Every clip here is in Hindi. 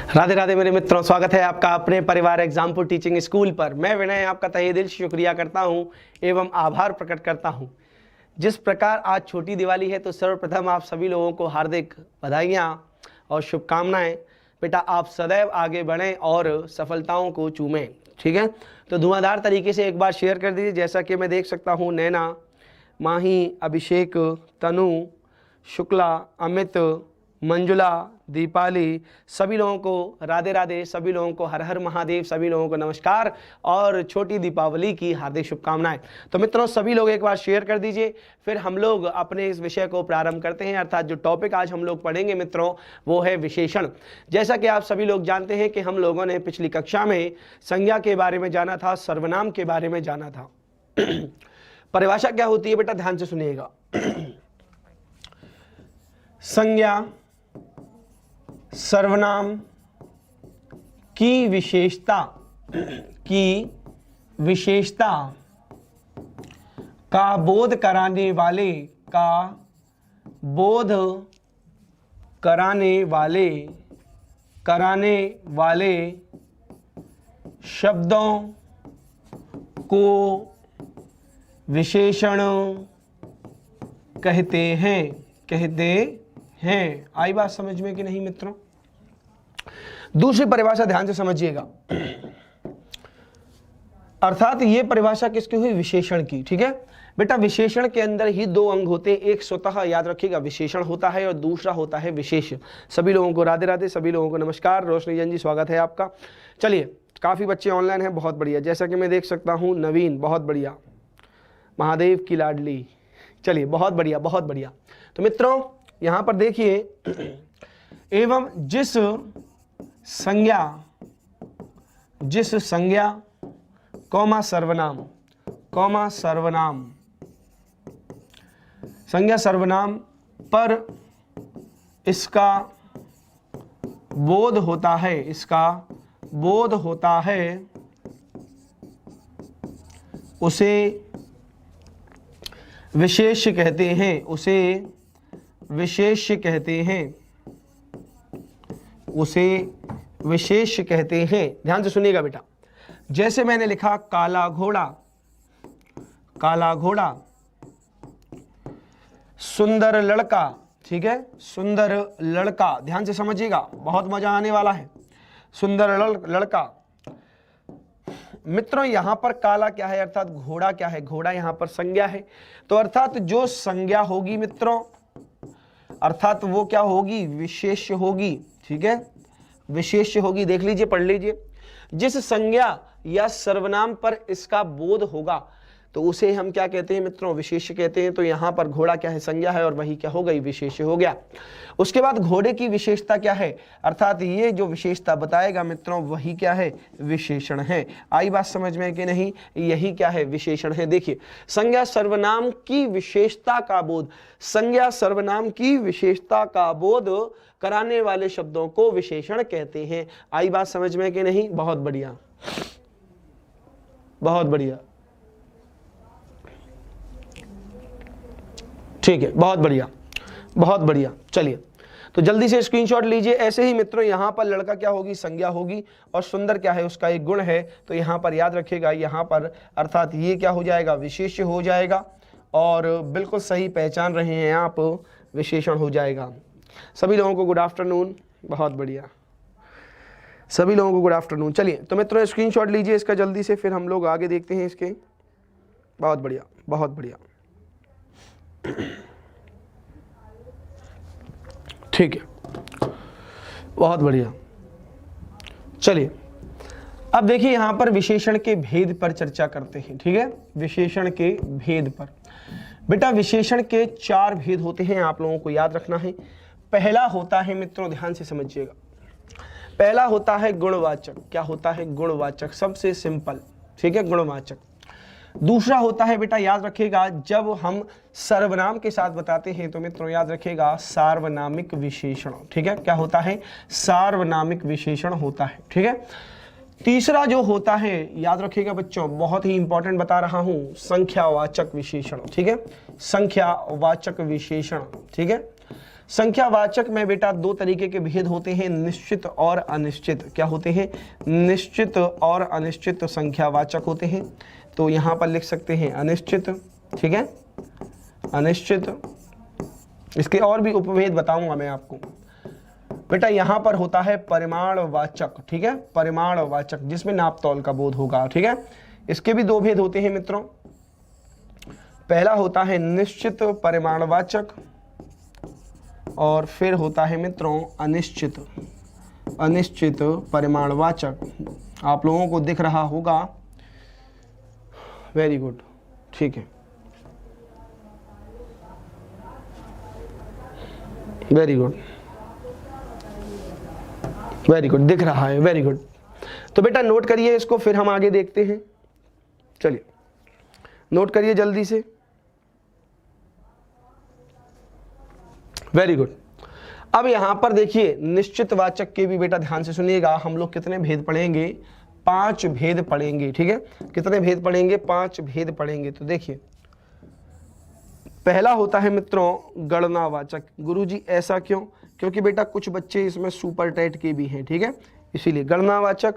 राधे राधे मेरे मित्रों, स्वागत है आपका अपने परिवार एग्जामपुर टीचिंग स्कूल पर। मैं विनय आपका तहे दिल से शुक्रिया करता हूं एवं आभार प्रकट करता हूं। जिस प्रकार आज छोटी दिवाली है तो सर्वप्रथम आप सभी लोगों को हार्दिक बधाइयां और शुभकामनाएं। बेटा आप सदैव आगे बढ़ें और सफलताओं को चूमें, ठीक है। तो धुआंधार तरीके से एक बार शेयर कर दीजिए। जैसा कि मैं देख सकता हूँ नैना, माही, अभिषेक, तनु, शुक्ला, अमित, मंजुला, दीपाली, सभी लोगों को राधे राधे, सभी लोगों को हर हर महादेव, सभी लोगों को नमस्कार और छोटी दीपावली की हार्दिक शुभकामनाएं। तो मित्रों सभी लोग एक बार शेयर कर दीजिए, फिर हम लोग अपने इस विषय को प्रारंभ करते हैं। अर्थात जो टॉपिक आज हम लोग पढ़ेंगे मित्रों वो है विशेषण। जैसा कि आप सभी लोग जानते हैं कि हम लोगों ने पिछली कक्षा में संज्ञा के बारे में जाना था, सर्वनाम के बारे में जाना था। परिभाषा क्या होती है बेटा, ध्यान से सुनिएगा। संज्ञा सर्वनाम की विशेषता का बोध कराने वाले शब्दों को विशेषण कहते हैं। आई बात समझ में कि नहीं मित्रों? दूसरी परिभाषा ध्यान से समझिएगा। अर्थात ये परिभाषा किसकी हुई? विशेषण की, ठीक है बेटा। विशेषण के अंदर ही दो अंग होते हैं, एक स्वतः याद रखिएगा विशेषण होता है और दूसरा होता है विशेष। सभी लोगों को राधे राधे, सभी लोगों को नमस्कार। रोशनी जन जी स्वागत है आपका। चलिए, काफी बच्चे ऑनलाइन हैं, बहुत बढ़िया। जैसा कि मैं देख सकता हूं नवीन, बहुत बढ़िया। महादेव की लाडली, चलिए बहुत बढ़िया, बहुत बढ़िया। तो मित्रों यहां पर देखिए, एवं जिस संज्ञा कौमा सर्वनाम संज्ञा सर्वनाम पर इसका बोध होता है, उसे विशेष कहते हैं। ध्यान से सुनिएगा बेटा। जैसे मैंने लिखा काला घोड़ा, सुंदर लड़का, ठीक है, सुंदर लड़का। ध्यान से समझिएगा, बहुत मजा आने वाला है। सुंदर लड़का। मित्रों यहां पर काला क्या है, अर्थात घोड़ा क्या है? घोड़ा यहां पर संज्ञा है। तो अर्थात जो संज्ञा होगी मित्रों, अर्थात वो क्या होगी? विशेष होगी, ठीक है, विशेष होगी। देख लीजिए, पढ़ लीजिए। जिस संज्ञा या सर्वनाम पर इसका बोध होगा तो उसे हम क्या कहते हैं मित्रों? विशेष कहते हैं। तो यहां पर घोड़ा क्या है? संज्ञा है, और वही क्या हो गई? विशेष हो गया। उसके बाद घोड़े की विशेषता क्या है? अर्थात ये जो विशेषता बताएगा मित्रों वही क्या है? विशेषण है। आई बात समझ में कि नहीं? यही क्या है? विशेषण है। देखिए, संज्ञा सर्वनाम की विशेषता का बोध, संज्ञा सर्वनाम की विशेषता का बोध कराने वाले शब्दों को विशेषण कहते हैं। आई बात समझ में कि नहीं? बहुत बढ़िया, बहुत बढ़िया, ठीक है, बहुत बढ़िया, बहुत बढ़िया। चलिए, तो जल्दी से स्क्रीनशॉट लीजिए। ऐसे ही मित्रों यहां पर लड़का क्या होगी? संज्ञा होगी, और सुंदर क्या है? उसका एक गुण है। तो यहां पर याद रखिएगा, यहां पर अर्थात ये क्या हो जाएगा? विशेष्य हो जाएगा। और बिल्कुल सही पहचान रहे हैं आप, विशेषण हो जाएगा। सभी लोगों को गुड आफ्टरनून, बहुत बढ़िया, सभी लोगों को गुड आफ्टरनून। चलिए, तो मित्रों स्क्रीनशॉट लीजिए इसका जल्दी से, फिर हम लोग आगे देखते हैं इसके। बहुत बढ़िया, बहुत बढ़िया, ठीक है, बहुत बढ़िया। चलिए, अब देखिए यहां पर विशेषण के भेद पर चर्चा करते हैं, ठीक है। विशेषण के भेद पर बेटा, विशेषण के 4 भेद होते हैं, आप लोगों को याद रखना है। पहला होता है मित्रों, ध्यान से समझिएगा, पहला होता है गुणवाचक। क्या होता है? गुणवाचक, सबसे सिंपल, ठीक है, गुणवाचक। दूसरा होता है बेटा, याद रखिएगा, जब हम सर्वनाम के साथ बताते हैं तो मित्रों याद रखिएगा सार्वनामिक विशेषण, ठीक है। क्या होता है? सार्वनामिक विशेषण होता है, ठीक है। तीसरा जो होता है, याद रखिएगा बच्चों, बहुत ही इंपॉर्टेंट बता रहा हूं, संख्यावाचक विशेषण, ठीक है, संख्यावाचक विशेषण, ठीक है। संख्यावाचक में बेटा दो तरीके के भेद होते हैं, निश्चित और अनिश्चित। क्या होते हैं? निश्चित और अनिश्चित संख्यावाचक होते हैं। तो यहाँ पर लिख सकते हैं अनिश्चित, ठीक है, अनिश्चित। इसके और भी उपभेद बताऊंगा मैं आपको। बेटा यहाँ पर होता है परिमाणवाचक, ठीक है, परिमाणवाचक, जिसमें नाप तौल का बोध होगा, ठीक है। इसके भी दो भेद होते हैं मित्रों। पहला होता है निश्चित परिमाणवाचक और फिर होता है मित्रों अनिश्चित, अनिश्चित परिमाणवाचक। आप लोगों को दिख रहा होगा, वेरी गुड, ठीक है, वेरी गुड, वेरी गुड, दिख रहा है, वेरी गुड। तो बेटा नोट करिए इसको, फिर हम आगे देखते हैं। चलिए नोट करिए जल्दी से, वेरी गुड। अब यहां पर देखिए निश्चित वाचक के भी बेटा ध्यान से सुनिएगा, हम लोग कितने भेद पढ़ेंगे? 5 भेद पढ़ेंगे, ठीक है। कितने भेद पढ़ेंगे? 5 भेद पढ़ेंगे। तो देखिए पहला होता है मित्रों गणनावाचक। गुरुजी ऐसा क्यों? क्योंकि बेटा कुछ बच्चे इसमें सुपर टेट के भी हैं, ठीक है, इसीलिए गणनावाचक।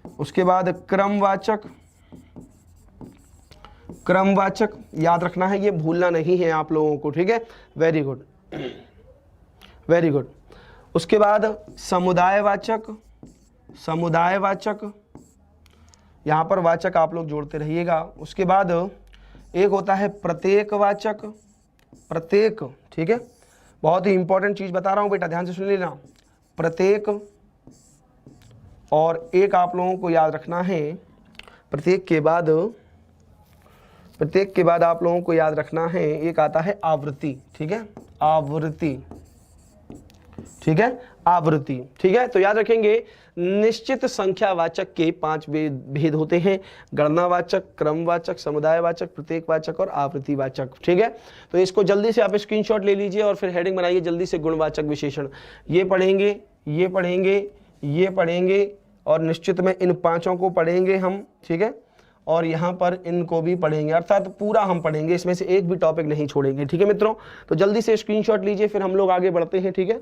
उसके बाद क्रमवाचक, क्रमवाचक याद रखना है, ये भूलना नहीं है आप लोगों को, ठीक है, वेरी गुड, वेरी गुड। उसके बाद समुदायवाचक, समुदायवाचक, यहां पर वाचक आप लोग जोड़ते रहिएगा। उसके बाद एक होता है प्रत्येकवाचक, प्रत्येक, ठीक है, बहुत ही इंपॉर्टेंट चीज बता रहा हूं बेटा, ध्यान से सुन लेना, प्रत्येक। और एक आप लोगों को याद रखना है, प्रत्येक के बाद, प्रत्येक के बाद आप लोगों को याद रखना है एक आता है आवृत्ति, ठीक है, आवृत्ति, ठीक है, आवृत्ति, ठीक है। तो याद रखेंगे निश्चित संख्यावाचक के 5 भेद होते हैं, गणनावाचक, क्रमवाचक, समुदायवाचक, प्रत्येकवाचक और आवृत्तिवाचक, ठीक है। तो इसको जल्दी से आप स्क्रीनशॉट ले लीजिए और फिर हेडिंग बनाइए जल्दी से, गुणवाचक विशेषण। ये पढ़ेंगे, ये पढ़ेंगे, ये पढ़ेंगे और निश्चित में इन 5 को पढ़ेंगे हम, ठीक है, और यहाँ पर इनको भी पढ़ेंगे, अर्थात पूरा हम पढ़ेंगे, इसमें से एक भी टॉपिक नहीं छोड़ेंगे, ठीक है मित्रों। तो जल्दी से स्क्रीनशॉट लीजिए, फिर हम लोग आगे बढ़ते हैं, ठीक है।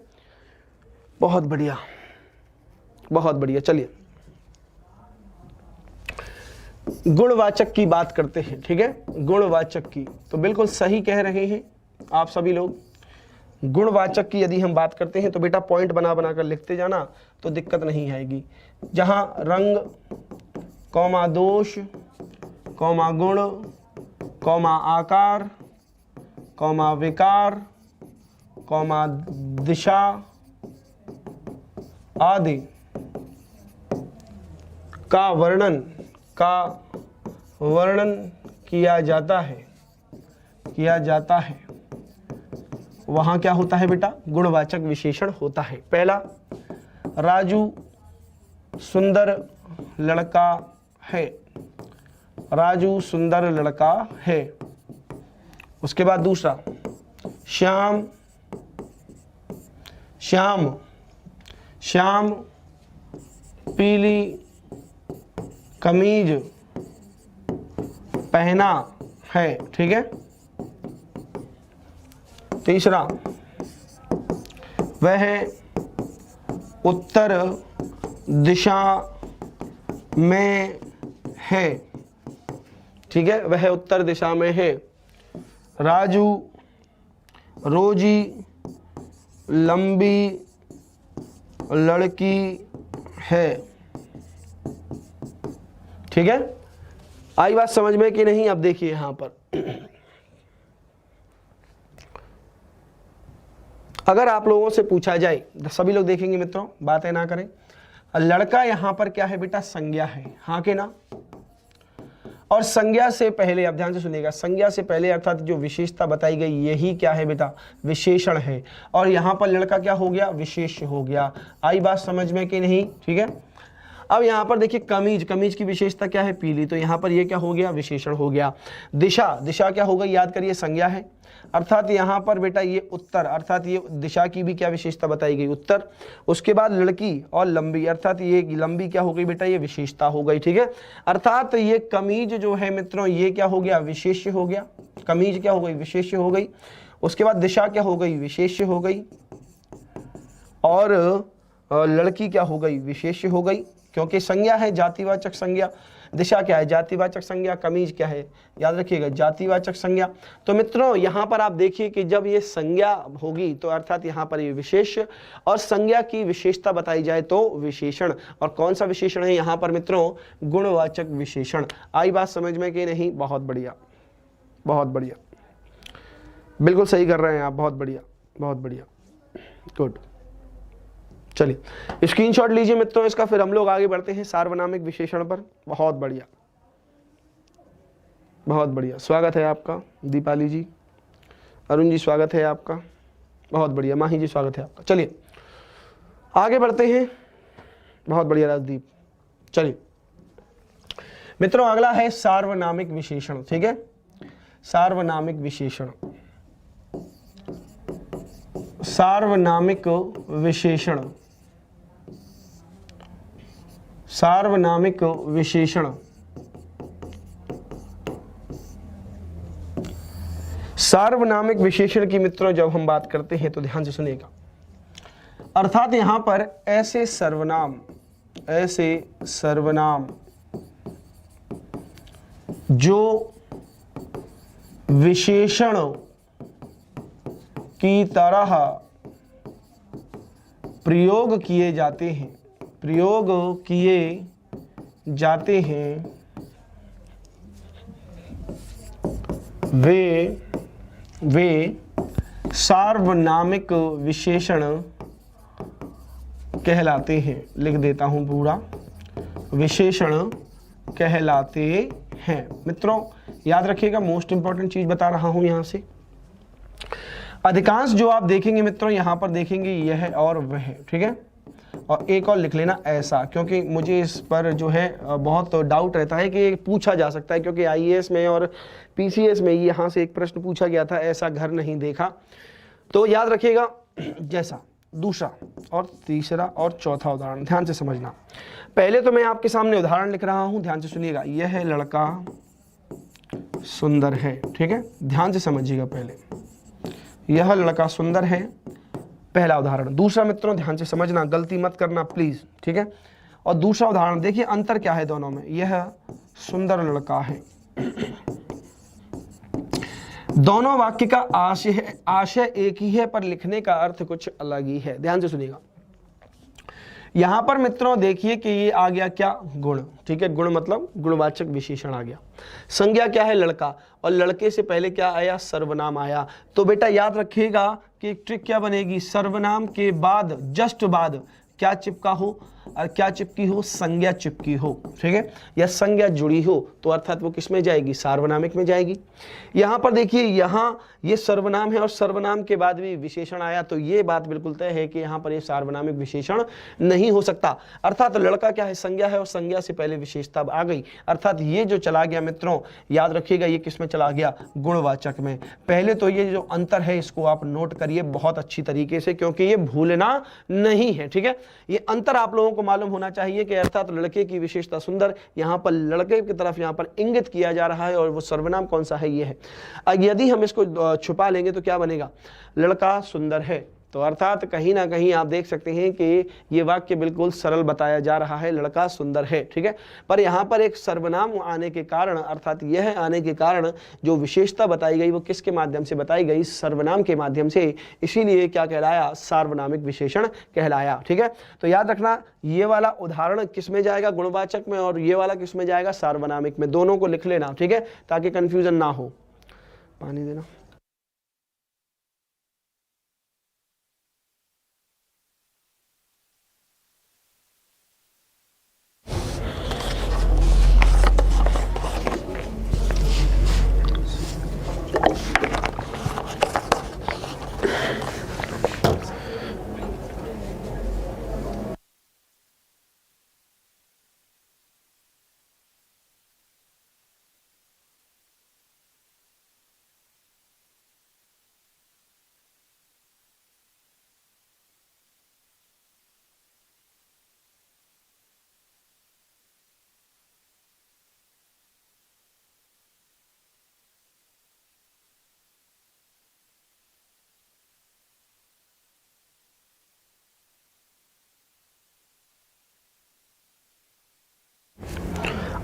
बहुत बढ़िया, बहुत बढ़िया। चलिए गुणवाचक की बात करते हैं, ठीक है, गुणवाचक की। तो बिल्कुल सही कह रहे हैं आप सभी लोग। गुणवाचक की यदि हम बात करते हैं तो बेटा पॉइंट बना बना कर लिखते जाना, तो दिक्कत नहीं आएगी। जहां रंग, कौमा दोष, कौमा गुण, कौमा आकार, कौमा विकार, कौमा दिशा आदि का वर्णन किया जाता है, किया जाता है, वहां क्या होता है बेटा? गुणवाचक विशेषण होता है। पहला, राजू सुंदर लड़का है, राजू सुंदर लड़का है। उसके बाद दूसरा, श्याम, श्याम, श्याम पीली कमीज पहना है, ठीक है। तीसरा, वह उत्तर दिशा में है, ठीक है, वह उत्तर दिशा में है। राजू रोजी लंबी लड़की है, ठीक है। आई बात समझ में कि नहीं? अब देखिए यहां पर अगर आप लोगों से पूछा जाए, सभी लोग देखेंगे मित्रों, बातें ना करें, लड़का यहां पर क्या है बेटा? संज्ञा है, हाँ के ना? और संज्ञा से पहले, आप ध्यान से सुनिएगा, संज्ञा से पहले अर्थात जो विशेषता बताई गई यही क्या है बेटा? विशेषण है। और यहां पर लड़का क्या हो गया? विशेष हो गया। आई बात समझ में कि नहीं? ठीक है। अब यहां पर देखिए कमीज, कमीज की विशेषता क्या है? पीली, तो यहां पर ये क्या हो गया? विशेषण हो गया। दिशा, दिशा क्या हो गई? याद करिए, संज्ञा है, अर्थात यहां पर बेटा ये उत्तर, अर्थात ये दिशा की भी क्या विशेषता बताई गई? उत्तर। उसके बाद लड़की और लंबी, अर्थात ये लंबी क्या हो गई बेटा? ये विशेषता हो गई, ठीक है। अर्थात ये कमीज जो है मित्रों, ये क्या हो गया? विशेष्य हो गया। कमीज क्या हो गई? विशेष्य हो गई। उसके बाद दिशा क्या हो गई, विशेष्य हो गई, और लड़की क्या हो गई, विशेष्य हो गई, क्योंकि संज्ञा है जातिवाचक संज्ञा। दिशा क्या है, जातिवाचक संज्ञा। कमीज क्या है, याद रखिएगा, जातिवाचक संज्ञा। तो मित्रों यहाँ पर आप देखिए कि जब ये संज्ञा होगी तो अर्थात यहाँ पर ये विशेष्य, और संज्ञा की विशेषता बताई जाए तो विशेषण। और कौन सा विशेषण है यहाँ पर मित्रों, गुणवाचक विशेषण। आई बात समझ में कि नहीं, बहुत बढ़िया, बहुत बढ़िया, बिल्कुल सही कर रहे हैं आप, बहुत बढ़िया, बहुत बढ़िया, गुड। चलिए स्क्रीनशॉट लीजिए मित्रों इसका, फिर हम लोग आगे बढ़ते हैं सार्वनामिक विशेषण पर। बहुत बढ़िया, बहुत बढ़िया, स्वागत है आपका दीपाली जी, अरुण जी स्वागत है आपका, बहुत बढ़िया, माही जी स्वागत है आपका। चलिए आगे बढ़ते हैं, बहुत बढ़िया राजदीप। चलिए मित्रों अगला है सार्वनामिक विशेषण, ठीक है, सार्वनामिक विशेषण, सार्वनामिक विशेषण, सार्वनामिक विशेषण। सार्वनामिक विशेषण की मित्रों जब हम बात करते हैं तो ध्यान से सुनिएगा, अर्थात यहां पर ऐसे सर्वनाम, ऐसे सर्वनाम जो विशेषण की तरह प्रयोग किए जाते हैं, प्रयोग किए जाते हैं, वे सार्वनामिक विशेषण कहलाते हैं। लिख देता हूं पूरा, विशेषण कहलाते हैं। मित्रों याद रखिएगा, मोस्ट इंपॉर्टेंट चीज बता रहा हूं यहां से, अधिकांश जो आप देखेंगे मित्रों यहां पर देखेंगे यह और वह, ठीक है, और एक और लिख लेना ऐसा, क्योंकि मुझे इस पर जो है बहुत डाउट रहता है कि पूछा जा सकता है, क्योंकि आईएएस में और पीसीएस में यहाँ से एक प्रश्न पूछा गया था, ऐसा घर नहीं देखा। तो याद रखिएगा, जैसा दूसरा और तीसरा और चौथा उदाहरण ध्यान से समझना। पहले तो मैं आपके सामने उदाहरण लिख रहा हूं, ध्यान से सुनिएगा। यह लड़का सुंदर है, ठीक है, ध्यान से समझिएगा। पहले यह लड़का सुंदर है, पहला उदाहरण। दूसरा मित्रों ध्यान से समझना, गलती मत करना प्लीज, ठीक है। और दूसरा उदाहरण देखिए, अंतर क्या है दोनों में, यह सुंदर लड़का है। दोनों वाक्य का आशय एक ही है, पर लिखने का अर्थ कुछ अलग ही है। ध्यान से सुनिएगा, यहां पर मित्रों देखिए कि ये आ गया क्या, गुण, ठीक है, गुण मतलब गुणवाचक विशेषण आ गया। संज्ञा क्या है, लड़का, और लड़के से पहले क्या आया, सर्वनाम आया। तो बेटा याद रखिएगा कि एक ट्रिक क्या बनेगी, सर्वनाम के बाद जस्ट बाद क्या चिपका हो, और क्या चिपकी हो, संज्ञा चिपकी हो, ठीक है, या संज्ञा जुड़ी हो, तो अर्थात वो किस में जाएगी, सार्वनामिक में जाएगी। यहां पर देखिए, यहां ये सर्वनाम है और सर्वनाम के बाद भी विशेषण आया, तो ये बात बिल्कुल तय है कि यहां पर ये सार्वनामिक विशेषण नहीं हो सकता। अर्थात लड़का क्या है, संज्ञा है, और संज्ञा से पहले विशेषता आ गई, अर्थात ये जो चला गया मित्रों, याद रखिएगा ये किस में चला गया, गुणवाचक में। पहले तो ये जो अंतर है इसको आप नोट करिए बहुत अच्छी तरीके से, क्योंकि ये भूलना नहीं है, ठीक है। ये अंतर आप लोगों को मालूम होना चाहिए कि अर्थात लड़के की विशेषता सुंदर, यहां पर लड़के की तरफ यहां पर इंगित किया जा रहा है, और वो सर्वनाम कौन सा है, ये है। यदि हम इसको छुपा लेंगे तो क्या बनेगा, लड़का सुंदर है, तो अर्थात कहीं ना कहीं आप देख सकते हैं कि ये वाक्य बिल्कुल सरल बताया जा रहा है, लड़का सुंदर है, ठीक है। पर यहाँ पर एक सर्वनाम आने के कारण, अर्थात यह आने के कारण जो विशेषता बताई गई वो किसके माध्यम से बताई गई, सर्वनाम के माध्यम से, इसीलिए क्या कहलाया, सार्वनामिक विशेषण कहलाया, ठीक है। तो याद रखना, ये वाला उदाहरण किस में जाएगा, गुणवाचक में, और ये वाला किस में जाएगा, सार्वनामिक में। दोनों को लिख लेना, ठीक है, ताकि कंफ्यूजन ना हो। पानी देना।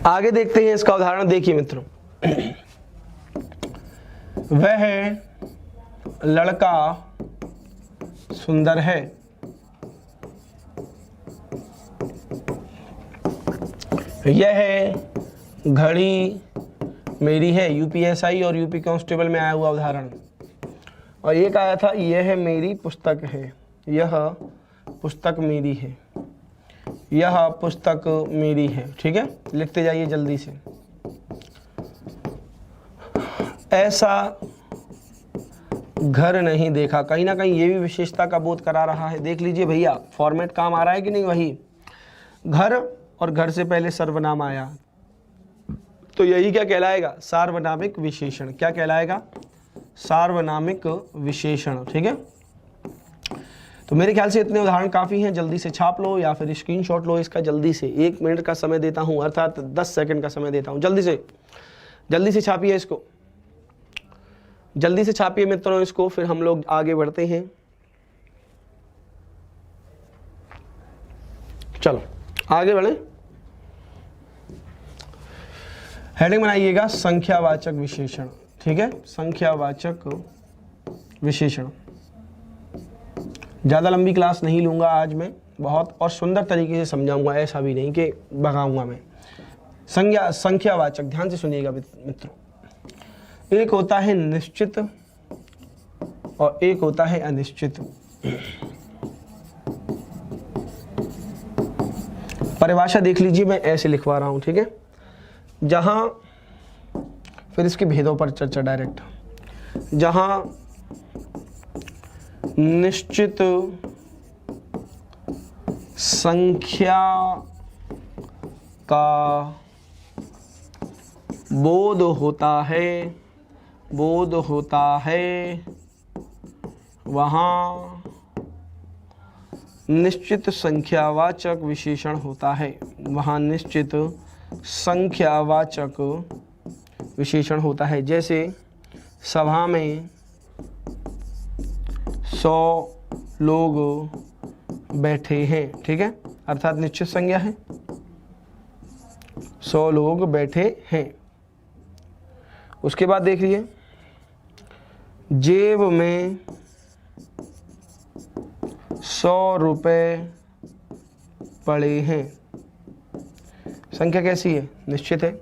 आगे देखते हैं इसका उदाहरण। देखिए मित्रों, वह लड़का सुंदर है, यह घड़ी मेरी है। यूपीएसआई और यूपी कांस्टेबल में आया हुआ उदाहरण। और एक आया था, यह मेरी पुस्तक है, यह पुस्तक मेरी है, यह पुस्तक मेरी है। ठीक है, लिखते जाइए जल्दी से। ऐसा घर नहीं देखा, कहीं ना कहीं ये भी विशेषता का बोध करा रहा है। देख लीजिए भैया, फॉर्मेट काम आ रहा है कि नहीं? वही घर, और घर से पहले सर्वनाम आया, तो यही क्या कहलाएगा? सार्वनामिक विशेषण। क्या कहलाएगा? सार्वनामिक विशेषण। ठीक है, तो मेरे ख्याल से इतने उदाहरण काफ़ी हैं। जल्दी से छाप लो या फिर स्क्रीनशॉट लो इसका जल्दी से। 1 मिनट का समय देता हूं, अर्थात 10 सेकंड का समय देता हूं। जल्दी से छापिए इसको, जल्दी से छापिए मित्रों इसको, फिर हम लोग आगे बढ़ते हैं। चलो आगे बढ़े। हेडिंग बनाइएगा संख्यावाचक विशेषण। ठीक है, संख्यावाचक विशेषण। ज़्यादा लंबी क्लास नहीं लूँगा आज मैं, बहुत और सुंदर तरीके से समझाऊंगा, ऐसा भी नहीं कि भगाऊंगा मैं। संख्यावाचक, ध्यान से सुनिएगा मित्रों। एक होता है निश्चित और एक होता है अनिश्चित। परिभाषा देख लीजिए, मैं ऐसे लिखवा रहा हूं। ठीक है, जहां फिर इसके भेदों पर चर्चा डायरेक्ट। जहां निश्चित संख्या का बोध होता है वहाँ निश्चित संख्यावाचक विशेषण होता है। वहाँ निश्चित संख्यावाचक विशेषण होता है। जैसे सभा में 100 लोग बैठे हैं। ठीक है, अर्थात निश्चित संज्ञा है, 100 लोग बैठे हैं। उसके बाद देख लीजिए, जेब में 100 रुपये पड़े हैं। संख्या कैसी है? निश्चित है।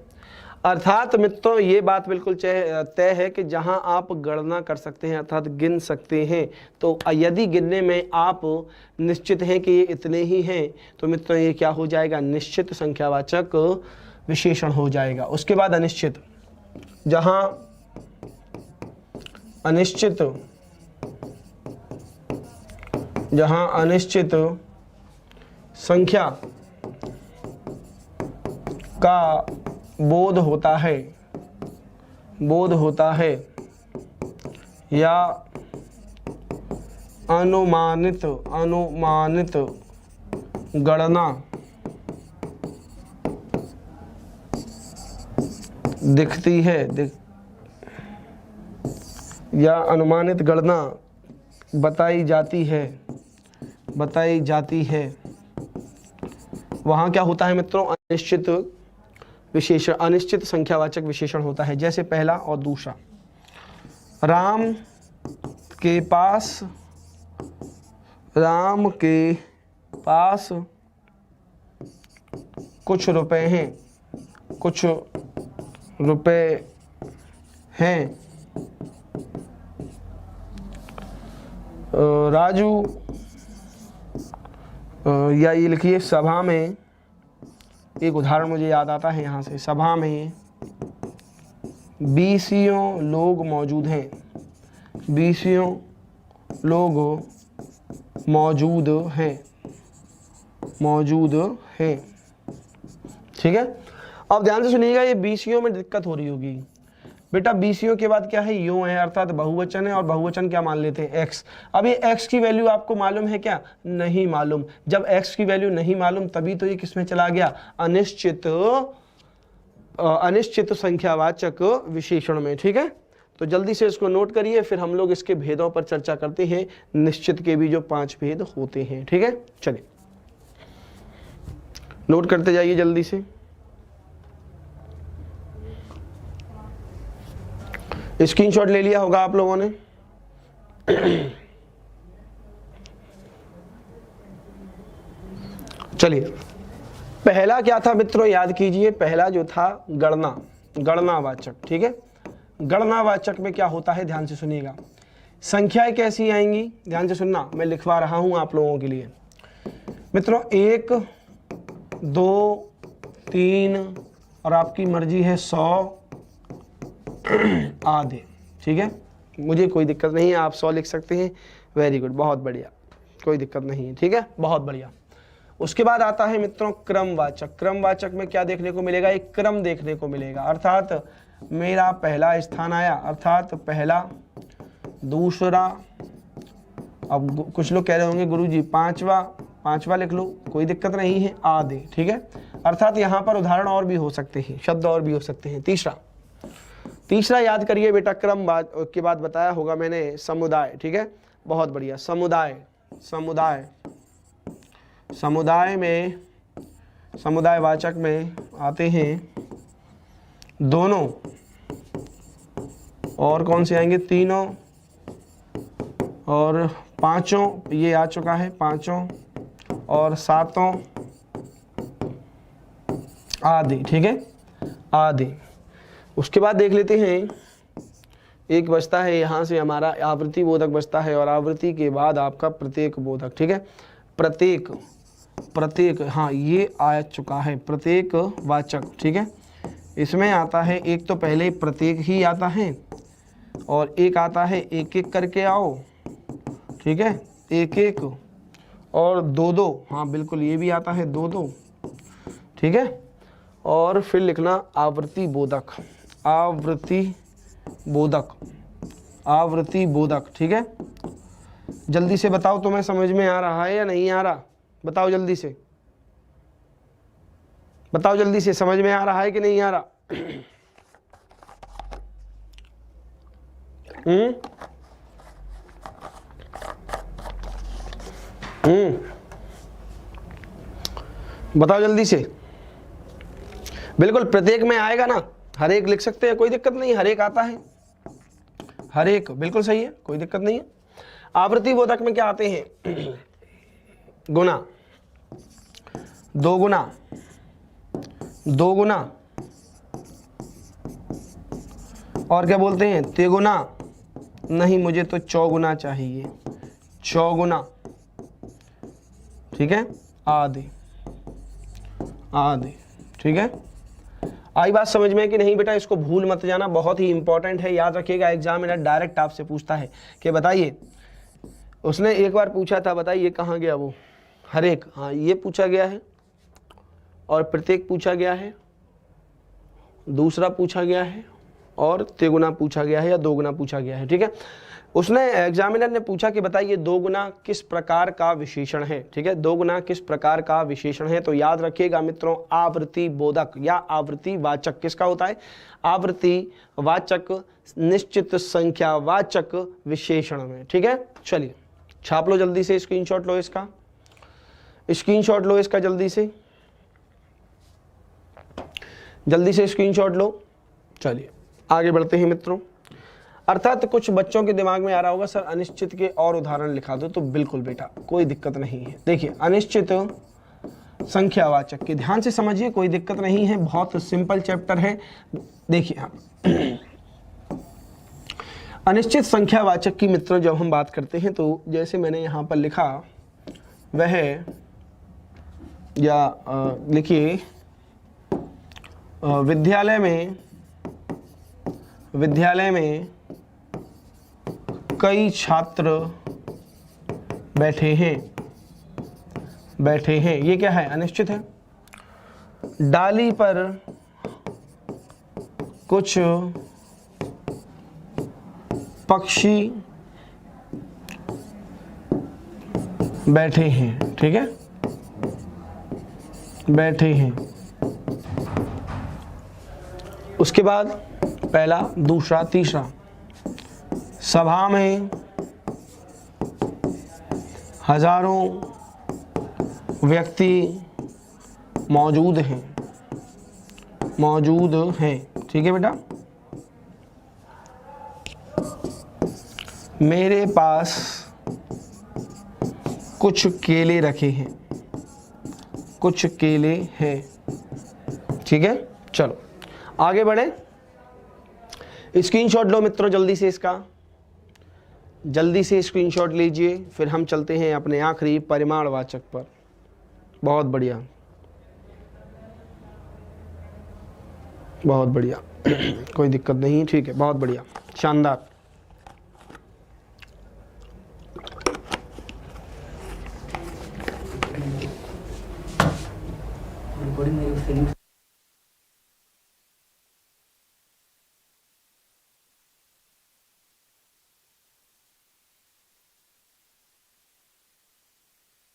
अर्थात मित्रों ये बात बिल्कुल तय है कि जहां आप गणना कर सकते हैं, अर्थात गिन सकते हैं, तो यदि गिनने में आप निश्चित हैं कि ये इतने ही हैं, तो मित्रों ये क्या हो जाएगा? निश्चित संख्यावाचक विशेषण हो जाएगा। उसके बाद अनिश्चित। जहां अनिश्चित संख्या का बोध होता है या अनुमानित गणना दिखती है या अनुमानित गणना बताई जाती है, वहाँ क्या होता है मित्रों? अनिश्चित विशेषण, अनिश्चित संख्यावाचक विशेषण होता है। जैसे पहला और दूसरा, राम के पास कुछ रुपए हैं, राजू, या ये लिखिए सभा में, एक उदाहरण मुझे याद आता है यहाँ से, सभा में 20 लोग मौजूद हैं, 20 लोग मौजूद हैं। ठीक है, अब ध्यान से सुनिएगा, ये 20 में दिक्कत हो रही होगी बेटा। 20 के बाद क्या है? यूं है, अर्थात बहुवचन है, और बहुवचन क्या मान लेते हैं? x। अब ये x की वैल्यू आपको मालूम है क्या? नहीं मालूम। जब x की वैल्यू नहीं मालूम, तभी तो ये किसमें चला गया? अनिश्चित संख्यावाचक विशेषण में। ठीक है, तो जल्दी से इसको नोट करिए, फिर हम लोग इसके भेदों पर चर्चा करते हैं। निश्चित के भी जो 5 भेद होते हैं। ठीक है, चलिए नोट करते जाइए जल्दी से। स्क्रीनशॉट ले लिया होगा आप लोगों ने। चलिए, पहला क्या था मित्रों, याद कीजिए। पहला जो था गणना, गणनावाचक। ठीक है, गणनावाचक में क्या होता है, ध्यान से सुनिएगा। संख्याएं कैसी आएंगी, ध्यान से सुनना, मैं लिखवा रहा हूं आप लोगों के लिए मित्रों। 1, 2, 3 और आपकी मर्जी है 100 आधे। ठीक है, मुझे कोई दिक्कत नहीं है, आप 100 लिख सकते हैं। वेरी गुड, बहुत बढ़िया, कोई दिक्कत नहीं है। ठीक है, बहुत बढ़िया। उसके बाद आता है मित्रों क्रमवाचक। क्रमवाचक में क्या देखने को मिलेगा, एक क्रम देखने को मिलेगा। अर्थात मेरा पहला स्थान आया, अर्थात पहला, दूसरा, अब कुछ लोग कह रहे होंगे गुरुजी पांचवा लिख लो, कोई दिक्कत नहीं है, आधे। ठीक है, अर्थात यहाँ पर उदाहरण और भी हो सकते हैं, शब्द और भी हो सकते हैं। तीसरा याद करिए बेटा, क्रम के बाद बताया होगा मैंने, समुदाय। ठीक है, बहुत बढ़िया, समुदाय में, समुदायवाचक में आते हैं दोनों, और कौन से आएंगे, तीनों और पांचों, ये आ चुका है, पांचों और सातों आदि। ठीक है, आदि। उसके बाद देख लेते हैं, एक बचता है यहाँ से हमारा आवृत्ति बोधक बचता है, और आवृत्ति के बाद आपका प्रत्येक बोधक। ठीक है, प्रत्येक, हाँ ये आ चुका है, प्रत्येक वाचक। ठीक है, इसमें आता है, एक तो पहले प्रत्येक ही आता है, और एक आता है एक एक करके आओ। ठीक है, एक एक और दो दो, हाँ बिल्कुल, ये भी आता है दो दो। ठीक है, और फिर लिखना आवृत्ति बोधक, आवृत्ति बोधक। ठीक है, जल्दी से बताओ तुम्हें समझ में आ रहा है या नहीं आ रहा, बताओ जल्दी से, बताओ जल्दी से, समझ में आ रहा है कि नहीं आ रहा। बताओ जल्दी से। बिल्कुल प्रत्येक में आएगा ना, हर एक लिख सकते हैं, कोई दिक्कत नहीं, हर एक आता है, हर एक बिल्कुल सही है, कोई दिक्कत नहीं है। आवृत्ति बोधक में क्या आते हैं, गुना, दो गुना, और क्या बोलते हैं, तिगुना, नहीं मुझे तो चौगुना चाहिए, चौगुना। ठीक है, आदि। ठीक है, आई बात समझ में कि नहीं बेटा, इसको भूल मत जाना, बहुत ही इंपॉर्टेंट है, याद रखिएगा। एग्जामिनर डायरेक्ट आपसे पूछता है कि बताइए, उसने एक बार पूछा था, बताइए कहाँ गया वो, हर एक, हाँ ये पूछा गया है, और प्रत्येक पूछा गया है, दूसरा पूछा गया है, और तिगुना पूछा गया है, या दो गुना पूछा गया है। ठीक है, उसने, एग्जामिनर ने पूछा कि बताइए दो गुना किस प्रकार का विशेषण है। ठीक है, दो गुना किस प्रकार का विशेषण है, तो याद रखिएगा मित्रों, आवृत्ति बोधक या आवृत्ति वाचक किसका होता है, आवृत्ति वाचक निश्चित संख्या वाचक विशेषण में। ठीक है, चलिए छाप लो जल्दी से, स्क्रीनशॉट लो इसका, स्क्रीनशॉट लो इसका, जल्दी से स्क्रीनशॉट लो। चलिए आगे बढ़ते हैं मित्रों। अर्थात कुछ बच्चों के दिमाग में आ रहा होगा, सर अनिश्चित के और उदाहरण लिखा दो, तो बिल्कुल बेटा कोई दिक्कत नहीं है। देखिए अनिश्चित संख्यावाचक के ध्यान से समझिए, कोई दिक्कत नहीं है, बहुत सिंपल चैप्टर है। देखिए हाँ, अनिश्चित संख्यावाचक की मित्रों जब हम बात करते हैं, तो जैसे मैंने यहाँ पर लिखा वह, या लिखिए, विद्यालय में कई छात्र बैठे हैं, ये क्या है, अनिश्चित है। डाली पर कुछ पक्षी बैठे हैं। ठीक है, बैठे हैं। उसके बाद पहला, दूसरा, तीसरा, सभा में हजारों व्यक्ति मौजूद हैं। ठीक है बेटा, मेरे पास कुछ केले रखे हैं, कुछ केले हैं। ठीक है, चलो आगे बढ़े। स्क्रीनशॉट लो मित्रों जल्दी से, इसका जल्दी से स्क्रीनशॉट लीजिए, फिर हम चलते हैं अपने आखिरी परिमाणवाचक पर। बहुत बढ़िया, बहुत बढ़िया, कोई दिक्कत नहीं, ठीक है, बहुत बढ़िया, शानदार।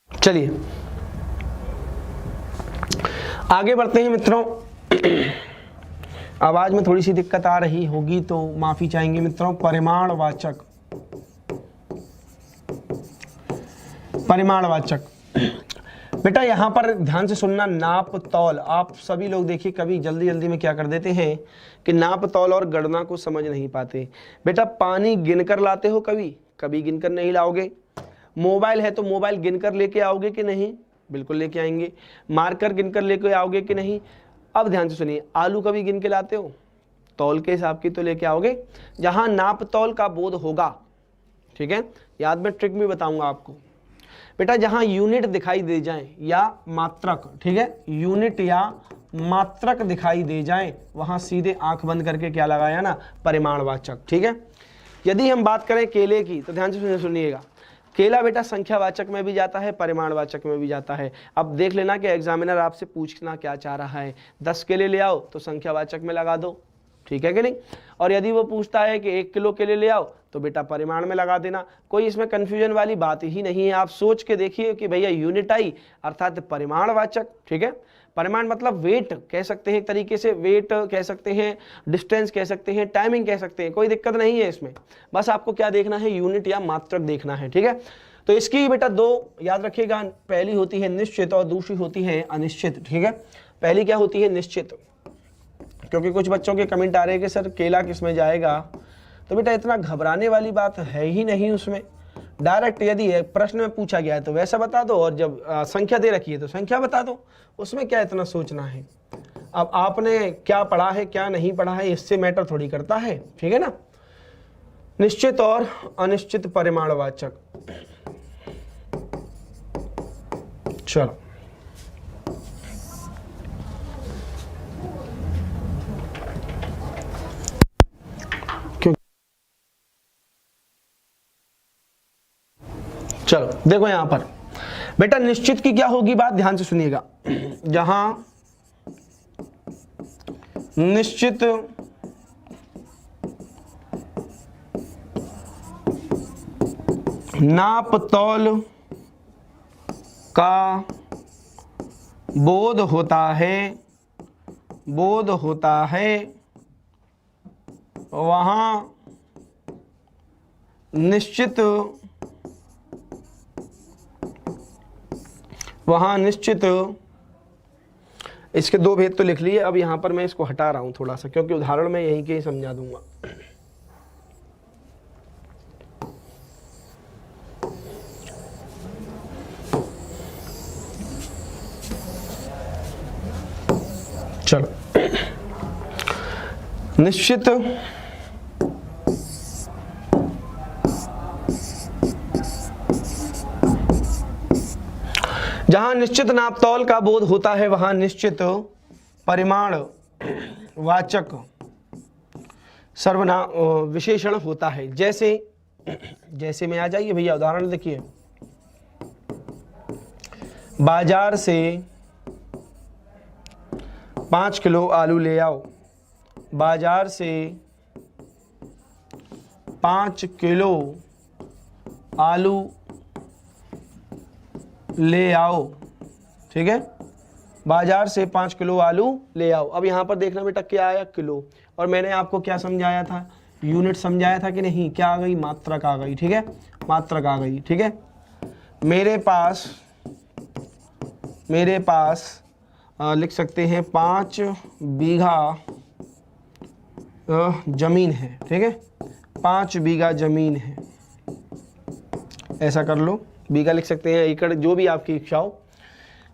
चलिए आगे बढ़ते हैं मित्रों। आवाज में थोड़ी सी दिक्कत आ रही होगी तो माफी चाहेंगे मित्रों। परिमाणवाचक, परिमाणवाचक बेटा यहां पर ध्यान से सुनना। नाप तौल, आप सभी लोग देखिए कभी जल्दी जल्दी में क्या कर देते हैं कि नाप तौल और गणना को समझ नहीं पाते। बेटा पानी गिनकर लाते हो, कभी कभी गिनकर नहीं लाओगे। मोबाइल है तो मोबाइल गिनकर लेके आओगे कि नहीं? बिल्कुल लेके आएंगे। मार्कर गिनकर लेके आओगे कि नहीं? अब ध्यान से सुनिए, आलू कभी गिन के लाते हो? तौल के हिसाब की तो लेके आओगे। जहां नाप तौल का बोध होगा, ठीक है, याद में ट्रिक भी बताऊंगा आपको बेटा। जहां यूनिट दिखाई दे जाए या मात्रक, ठीक है, यूनिट या मात्रक दिखाई दे जाए, वहां सीधे आंख बंद करके क्या लगाया ना, परिमाणवाचक। ठीक है, यदि हम बात करें केले की तो ध्यान से सुनिएगा। केला बेटा संख्यावाचक में भी जाता है, परिमाणवाचक में भी जाता है। अब देख लेना कि एग्जामिनर आपसे पूछना क्या चाह रहा है। 10 केले ले आओ तो संख्यावाचक में लगा दो, ठीक है कि नहीं। और यदि वो पूछता है कि 1 किलो केले ले आओ तो बेटा परिमाण में लगा देना। कोई इसमें कंफ्यूजन वाली बात ही नहीं है। आप सोच के देखिए कि भैया यूनिट आई अर्थात परिमाणवाचक, ठीक है। परिमाण मतलब वेट कह सकते हैं, एक तरीके से वेट कह सकते हैं, डिस्टेंस कह सकते हैं, टाइमिंग कह सकते हैं, कोई दिक्कत नहीं है इसमें। बस आपको क्या देखना है, यूनिट या मात्रक देखना है, ठीक है। तो इसकी बेटा 2 याद रखिएगा, पहली होती है निश्चित और दूसरी होती है अनिश्चित, ठीक है। पहली क्या होती है, निश्चित, क्योंकि कुछ बच्चों के कमेंट आ रहे हैं कि सर केला किस में जाएगा, तो बेटा इतना घबराने वाली बात है ही नहीं उसमें। डायरेक्ट यदि प्रश्न में पूछा गया है तो वैसा बता दो, और जब संख्या दे रखी है तो संख्या बता दो, उसमें क्या इतना सोचना है। अब आपने क्या पढ़ा है क्या नहीं पढ़ा है इससे मैटर थोड़ी करता है, ठीक है ना। निश्चित और अनिश्चित परिमाणवाचक। चलो चलो देखो यहां पर बेटा निश्चित की क्या होगी बात, ध्यान से सुनिएगा। जहां निश्चित नाप तौल का बोध होता है, वहां निश्चित इसके 2 भेद तो लिख लिए। अब यहां पर मैं इसको हटा रहा हूं थोड़ा सा, क्योंकि उदाहरण में यहीं के ही समझा दूंगा। चलो निश्चित जहां निश्चित नापतौल का बोध होता है वहां निश्चित परिमाण वाचक सर्वनाम विशेषण होता है। जैसे में आ जाइए भैया, उदाहरण देखिए। बाजार से 5 किलो आलू ले आओ। बाजार से 5 किलो आलू ले आओ, ठीक है। बाजार से 5 किलो आलू ले आओ। अब यहां पर देखना बेटा क्या आया, किलो, और मैंने आपको क्या समझाया था, यूनिट समझाया था कि नहीं, क्या आ गई, मात्रक आ गई, ठीक है, मात्रक आ गई, ठीक है। मेरे पास लिख सकते हैं 5 बीघा जमीन है, ठीक है, 5 बीघा जमीन है, ऐसा कर लो, बीघा लिख सकते हैं, एकड़, जो भी आपकी इच्छा हो।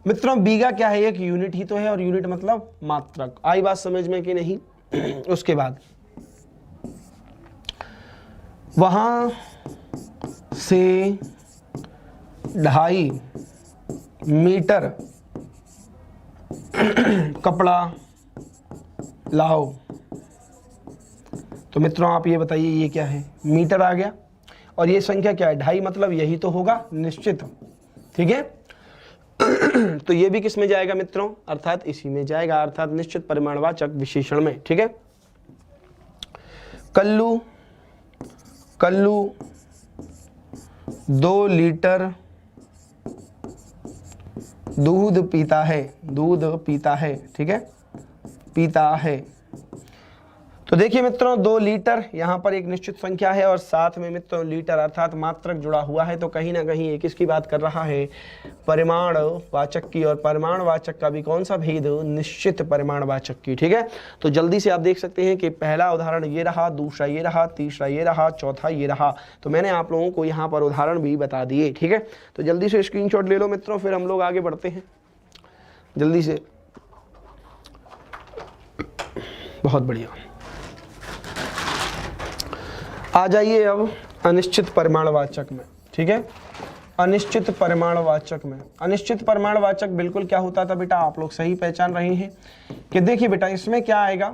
मित्रों बीघा क्या है, एक यूनिट ही तो है, और यूनिट मतलब मात्रक। आई बात समझ में कि नहीं? उसके बाद वहां से 2.5 मीटर कपड़ा लाओ। तो मित्रों आप ये बताइए ये क्या है, मीटर आ गया, और ये संख्या क्या है, 2.5, मतलब यही तो होगा निश्चित, ठीक है। तो ये भी किस में जाएगा मित्रों, अर्थात इसी में जाएगा, अर्थात निश्चित परिमाणवाचक विशेषण में, ठीक है। कल्लू 2 लीटर दूध पीता है, ठीक है, पीता है। तो देखिए मित्रों 2 लीटर यहाँ पर एक निश्चित संख्या है, और साथ में मित्रों लीटर अर्थात मात्रक जुड़ा हुआ है, तो कहीं ना कहीं एक किसकी बात कर रहा है, परिमाणवाचक की, और परिमाणवाचक का भी कौन सा भेद, निश्चित परिमाणवाचक की, ठीक है। तो जल्दी से आप देख सकते हैं कि पहला उदाहरण ये रहा, दूसरा ये रहा, तीसरा ये रहा, चौथा ये रहा। तो मैंने आप लोगों को यहाँ पर उदाहरण भी बता दिए, ठीक है। तो जल्दी से स्क्रीनशॉट ले लो मित्रों, फिर हम लोग आगे बढ़ते हैं जल्दी से। बहुत बढ़िया, आ जाइए अब अनिश्चित परिमाणवाचक में, ठीक है। अनिश्चित परिमाणवाचक में, अनिश्चित परिमाणवाचक बिल्कुल क्या होता था बेटा, आप लोग सही पहचान रहे हैं कि देखिए बेटा इसमें क्या आएगा,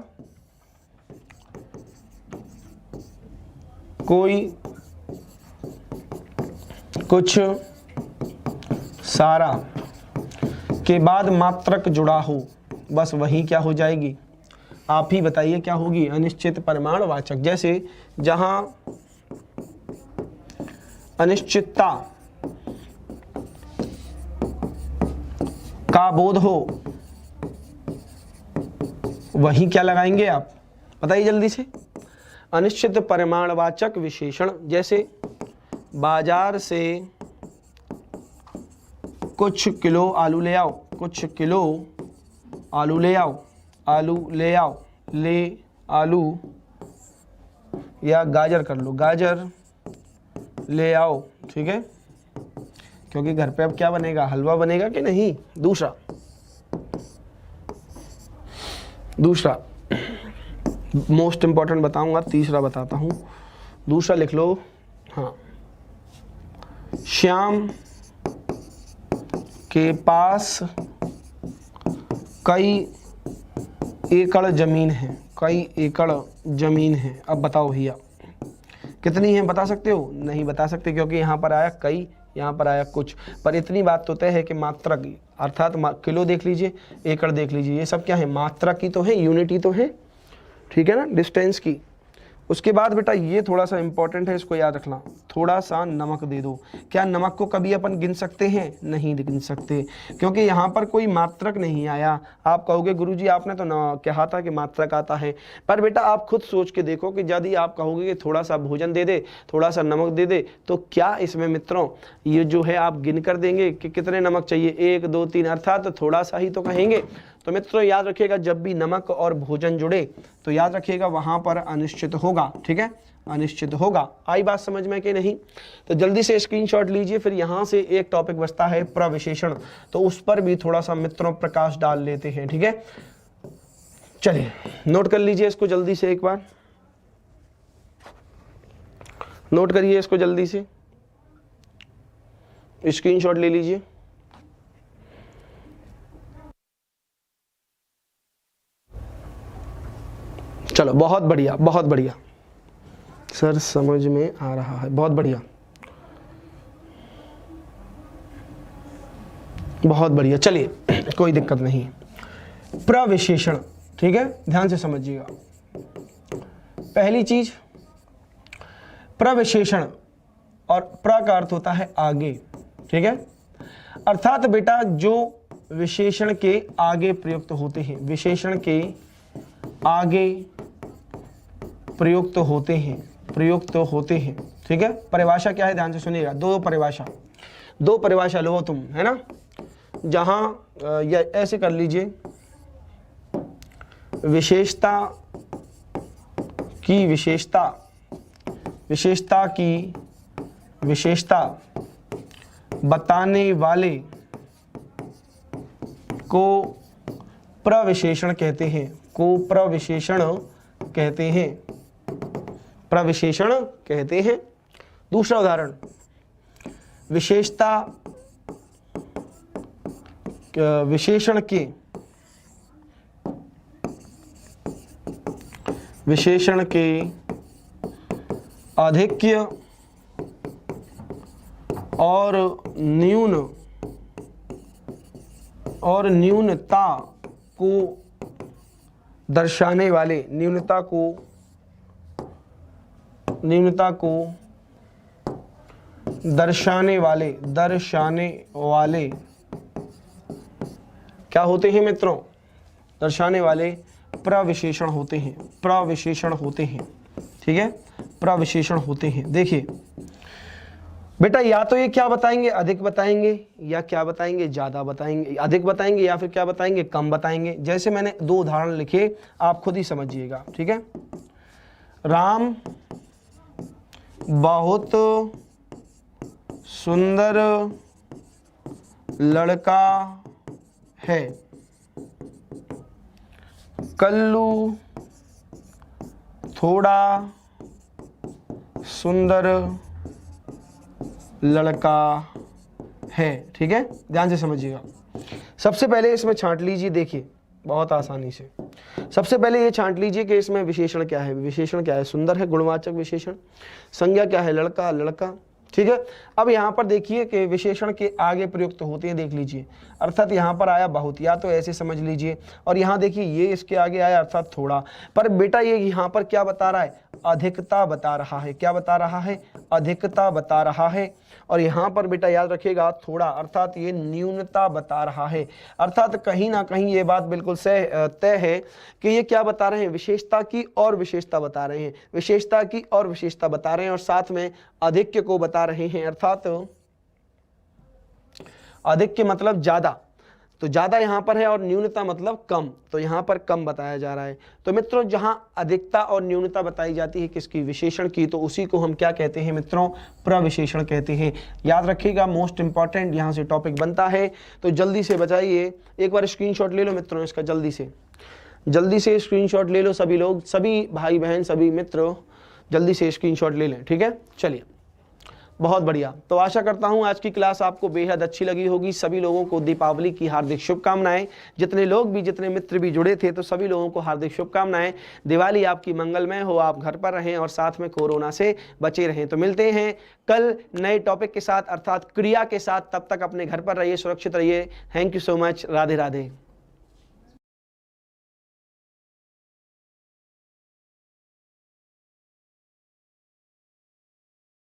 कोई कुछ सारा के बाद मात्रक जुड़ा हो, बस वही क्या हो जाएगी, आप ही बताइए क्या होगी, अनिश्चित परिमाणवाचक। जैसे जहां अनिश्चितता का बोध हो वही क्या लगाएंगे आप, बताइए जल्दी से। अनिश्चित परिमाणवाचक विशेषण, जैसे बाजार से कुछ किलो आलू ले आओ, कुछ किलो आलू ले आओ, आलू ले आओ, ले आलू, या गाजर कर लो, गाजर ले आओ, ठीक है, क्योंकि घर पे अब क्या बनेगा, हलवा बनेगा कि नहीं। दूसरा मोस्ट इंपॉर्टेंट बताऊंगा, तीसरा बताता हूं, दूसरा लिख लो, हाँ, श्याम के पास कई एकड़ जमीन है, कई एकड़ जमीन है। अब बताओ भैया कितनी है, बता सकते हो? नहीं बता सकते, क्योंकि यहाँ पर आया कई, यहाँ पर आया कुछ, पर इतनी बात तो तय है कि मात्रक अर्थात किलो देख लीजिए, एकड़ देख लीजिए, ये सब क्या है, मात्रक की तो है, यूनिट ही तो है, ठीक है ना, डिस्टेंस की। उसके बाद बेटा ये थोड़ा सा इंपॉर्टेंट है, इसको याद रखना, थोड़ा सा नमक दे दो। क्या नमक को कभी अपन गिन सकते हैं? नहीं गिन सकते, क्योंकि यहाँ पर कोई मात्रक नहीं आया। आप कहोगे गुरुजी आपने तो कहा था कि मात्रक आता है, पर बेटा आप खुद सोच के देखो कि यदि आप कहोगे कि थोड़ा सा भोजन दे दे, थोड़ा सा नमक दे दे, तो क्या इसमें मित्रों ये जो है आप गिन कर देंगे कि कितने नमक चाहिए, 1 2 3, अर्थात थोड़ा सा ही तो कहेंगे। तो मित्रों याद रखिएगा, जब भी नमक और भोजन जुड़े तो याद रखिएगा वहां पर अनिश्चित होगा, ठीक है, अनिश्चित होगा। आई बात समझ में कि नहीं? तो जल्दी से स्क्रीनशॉट लीजिए। फिर यहां से एक टॉपिक बचता है प्रविशेषण, तो उस पर भी थोड़ा सा मित्रों प्रकाश डाल लेते हैं, ठीक है। चलिए नोट कर लीजिए इसको जल्दी से, एक बार नोट करिए इसको जल्दी से, स्क्रीनशॉट ले लीजिए। चलो बहुत बढ़िया, बहुत बढ़िया सर, समझ में आ रहा है, बहुत बढ़िया, बहुत बढ़िया। चलिए कोई दिक्कत नहीं। प्रविशेषण, ठीक है, ध्यान से समझिएगा। पहली चीज प्रविशेषण, और प्र का अर्थ होता है आगे, ठीक है, अर्थात बेटा जो विशेषण के आगे प्रयुक्त होते हैं, विशेषण के आगे प्रयुक्त होते हैं, प्रयुक्त होते हैं, ठीक है। परिभाषा क्या है, ध्यान से सुनिएगा, दो परिभाषा लो तुम, है ना। जहां या ऐसे कर लीजिए, विशेषता की विशेषता, विशेषता की विशेषता बताने वाले को प्रविशेषण कहते हैं, को प्रविशेषण कहते हैं, प्रविशेषण कहते हैं। दूसरा उदाहरण, विशेषता विशेषण के आधिक्य और न्यूनता को दर्शाने वाले, न्यूनता को दर्शाने वाले क्या होते हैं मित्रों? दर्शाने वाले प्रविशेषण होते हैं, प्रविशेषण होते हैं। ठीक है, प्रविशेषण होते हैं। देखिए बेटा, या तो ये क्या बताएंगे, अधिक बताएंगे, या क्या बताएंगे, ज्यादा बताएंगे, अधिक बताएंगे, या फिर क्या बताएंगे, कम बताएंगे। जैसे मैंने दो उदाहरण लिखे, आप खुद ही समझिएगा। ठीक है, राम बहुत सुंदर लड़का है, कल्लू थोड़ा सुंदर लड़का है। ठीक है, ध्यान से समझिएगा। सबसे पहले इसमें छांट लीजिए, देखिए बहुत आसानी से। सबसे पहले ये छांट लीजिए कि इसमें विशेषण क्या है। विशेषण क्या है? सुंदर है, गुणवाचक विशेषण। संज्ञा क्या है? लड़का, लड़का। ठीक है, अब यहाँ पर देखिए कि विशेषण के आगे प्रयुक्त होते हैं, देख लीजिए। अर्थात यहाँ पर आया बहुत, या तो ऐसे समझ लीजिए, और यहाँ देखिए ये इसके आगे आया अर्थात थोड़ा। पर बेटा ये यहाँ पर क्या बता रहा है? अधिकता बता रहा है। क्या बता रहा है? अधिकता बता रहा है। और यहाँ पर बेटा याद रखिएगा थोड़ा, अर्थात ये न्यूनता बता रहा है। अर्थात कहीं ना कहीं ये बात बिल्कुल तय है कि ये क्या बता रहे हैं? विशेषता की और विशेषता बता रहे हैं, विशेषता की और विशेषता बता रहे हैं, और साथ में अधिक्य को बता रहे हैं। अर्थात अधिक्य मतलब ज्यादा, तो ज्यादा यहाँ पर है, और न्यूनता मतलब कम, तो यहाँ पर कम बताया जा रहा है। तो मित्रों जहाँ अधिकता और न्यूनता बताई जाती है किसकी? विशेषण की, तो उसी को हम क्या कहते हैं मित्रों? प्रविशेषण कहते हैं। याद रखिएगा, मोस्ट इंपॉर्टेंट यहाँ से टॉपिक बनता है, तो जल्दी से बचाइए। एक बार स्क्रीनशॉट ले लो मित्रों इसका, जल्दी से स्क्रीनशॉट ले लो सभी लोग, सभी भाई बहन, सभी मित्र जल्दी से स्क्रीनशॉट ले लें। ठीक है, चलिए, बहुत बढ़िया। तो आशा करता हूं आज की क्लास आपको बेहद अच्छी लगी होगी। सभी लोगों को दीपावली की हार्दिक शुभकामनाएं। जितने मित्र भी जुड़े थे, तो सभी लोगों को हार्दिक शुभकामनाएं। दिवाली आपकी मंगलमय हो, आप घर पर रहें और साथ में कोरोना से बचे रहें। तो मिलते हैं कल नए टॉपिक के साथ, अर्थात क्रिया के साथ। तब तक अपने घर पर रहिए, सुरक्षित रहिए। Thank you so much. Radhe Radhe.